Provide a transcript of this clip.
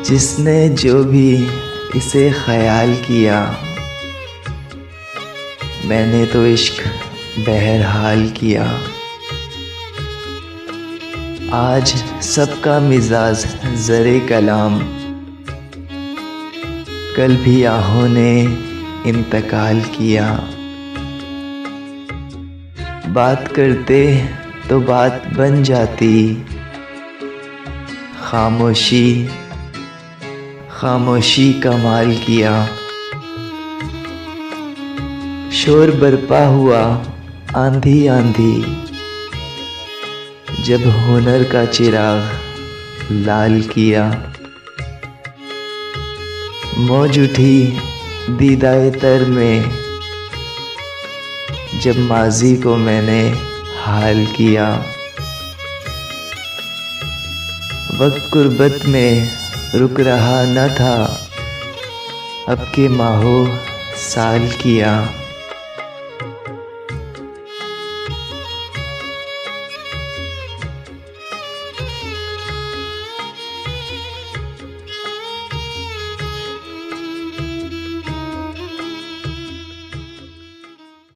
जिसने जो भी इसे ख्याल किया, मैंने तो इश्क बहरहाल किया। आज सबका मिजाज ज़रे कलाम, कल भी आहों ने इंतकाल किया। बात करते तो बात बन जाती, खामोशी खामोशी कमाल किया। शोर बरपा हुआ आंधी आंधी, जब हुनर का चिराग लाल किया। मौज उठी दीदाए तर में, जब माजी को मैंने हाल किया। वक्त गुर्बत में रुक रहा न था, अब के माहो साल किया।